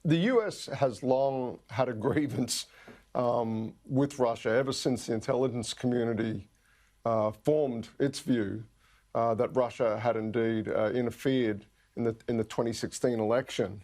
the US has long had a grievance with Russia ever since the intelligence community formed its view that Russia had indeed interfered in the 2016 election.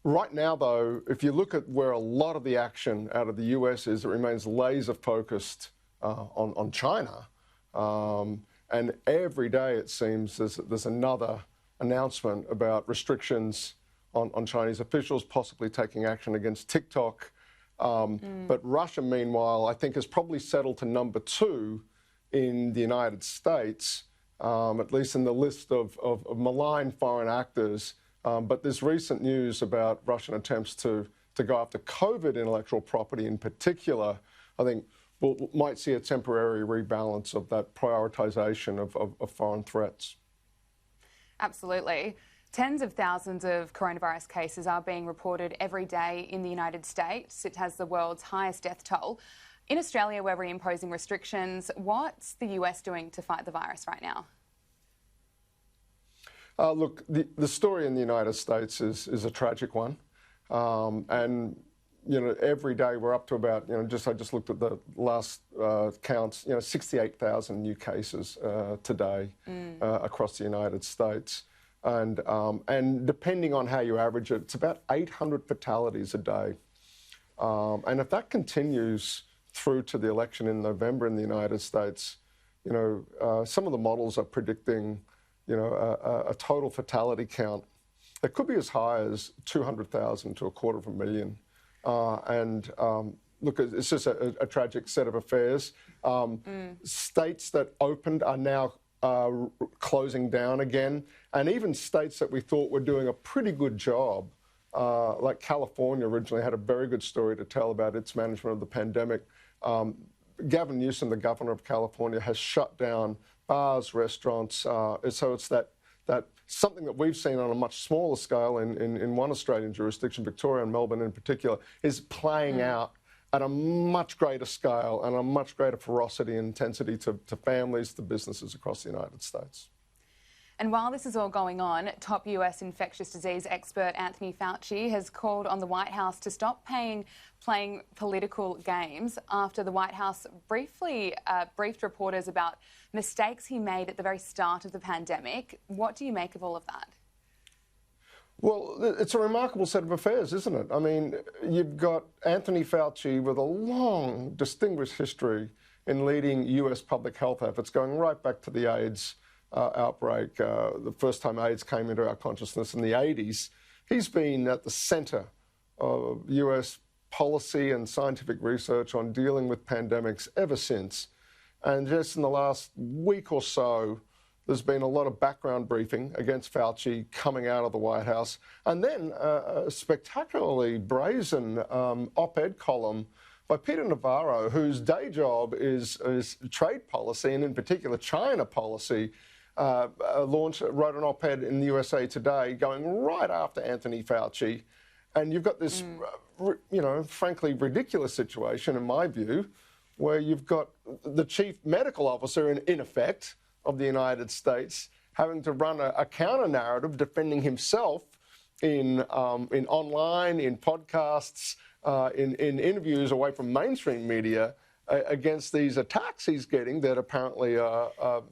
Right now, though, if you look at where a lot of the action out of the US is, it remains laser focused on China. And every day, it seems, there's another announcement about restrictions on Chinese officials, possibly taking action against TikTok. But Russia, meanwhile, I think has probably settled to number 2 in the United States, at least in the list of malign foreign actors. But this recent news about Russian attempts to go after COVID intellectual property in particular, I think might see a temporary rebalance of that prioritization of foreign threats. Absolutely. Tens of thousands of coronavirus cases are being reported every day in the United States. It has the world's highest death toll. In Australia, where we're imposing restrictions, what's the US doing to fight the virus right now? Look, the story in the United States is a tragic one. And, every day we're up to about, I just looked at the last counts, 68,000 new cases today across the United States. And depending on how you average it, it's about 800 fatalities a day. And if that continues through to the election in November in the United States, some of the models are predicting, a total fatality count that could be as high as 200,000 to 250,000. Look, it's just a tragic set of affairs. States that opened are now closing down again. And even states that we thought were doing a pretty good job, like California originally had a very good story to tell about its management of the pandemic. Gavin Newsom, the governor of California, has shut down bars, restaurants. So it's that something that we've seen on a much smaller scale in one Australian jurisdiction, Victoria and Melbourne in particular, is playing out at a much greater scale and a much greater ferocity and intensity to families, to businesses across the United States. And while this is all going on, top US infectious disease expert Anthony Fauci has called on the White House to stop playing political games after the White House briefed reporters about mistakes he made at the very start of the pandemic. What do you make of all of that? Well, it's a remarkable set of affairs, isn't it? I mean, you've got Anthony Fauci with a long, distinguished history in leading US public health efforts, going right back to the AIDS outbreak, the first time AIDS came into our consciousness in the 80s. He's been at the center of US policy and scientific research on dealing with pandemics ever since. And just in the last week or so, there's been a lot of background briefing against Fauci coming out of the White House. And then a spectacularly brazen op-ed column by Peter Navarro, whose day job is trade policy, and in particular China policy, wrote an op-ed in the USA Today going right after Anthony Fauci. And you've got this, frankly ridiculous situation, in my view, where you've got the chief medical officer, in effect, of the United States having to run a counter-narrative defending himself in online, in podcasts, in interviews away from mainstream media against these attacks he's getting that apparently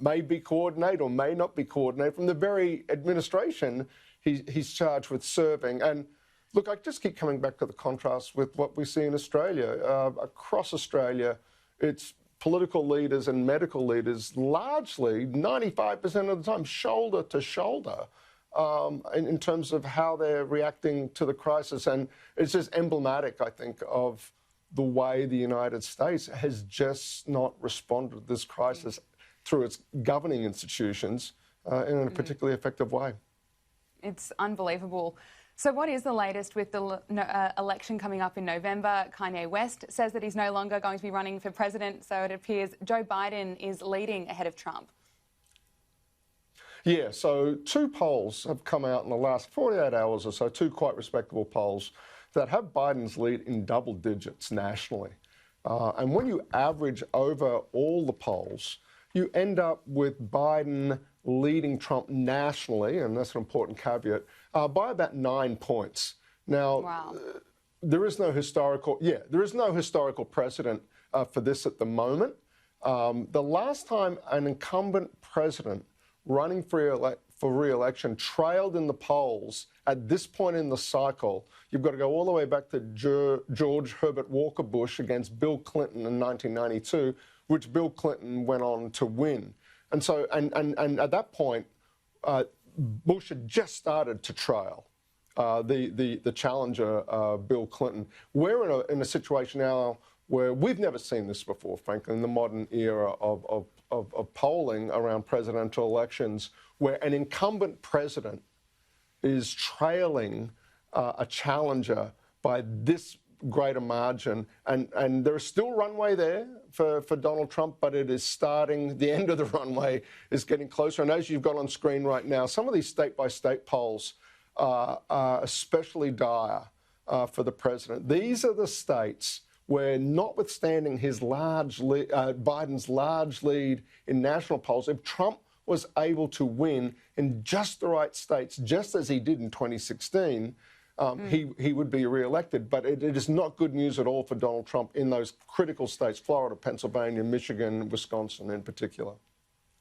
may be coordinated or may not be coordinated from the very administration he's charged with serving. And look, I just keep coming back to the contrast with what we see in Australia. Across Australia, it's political leaders and medical leaders largely, 95% of the time, shoulder to shoulder in terms of how they're reacting to the crisis. And it's just emblematic, I think, of the way the United States has just not responded to this crisis through its governing institutions in a particularly effective way. It's unbelievable. So what is the latest with the election coming up in November? Kanye West says that he's no longer going to be running for president, so it appears Joe Biden is leading ahead of Trump. Yeah, so 2 polls have come out in the last 48 hours or so, 2 quite respectable polls that have Biden's lead in double digits nationally. And when you average over all the polls, you end up with Biden leading Trump nationally, and that's an important caveat, by about 9 points. Now, Wow. there is no historical precedent for this at the moment. The last time an incumbent president running for re-election trailed in the polls at this point in the cycle, you've got to go all the way back to George Herbert Walker Bush against Bill Clinton in 1992, which Bill Clinton went on to win. And so, and at that point, Bush had just started to trail the challenger, Bill Clinton. We're in a situation now where we've never seen this before, frankly, in the modern era of polling around presidential elections, where an incumbent president is trailing a challenger by this greater margin. And there's still runway there for Donald Trump, but it is starting, the end of the runway is getting closer. And as you've got on screen right now, some of these state-by-state polls are especially dire for the president. These are the states where, notwithstanding his Biden's large lead in national polls, if Trump was able to win in just the right states, just as he did in 2016, he would be re-elected. But it is not good news at all for Donald Trump in those critical states, Florida, Pennsylvania, Michigan, Wisconsin in particular.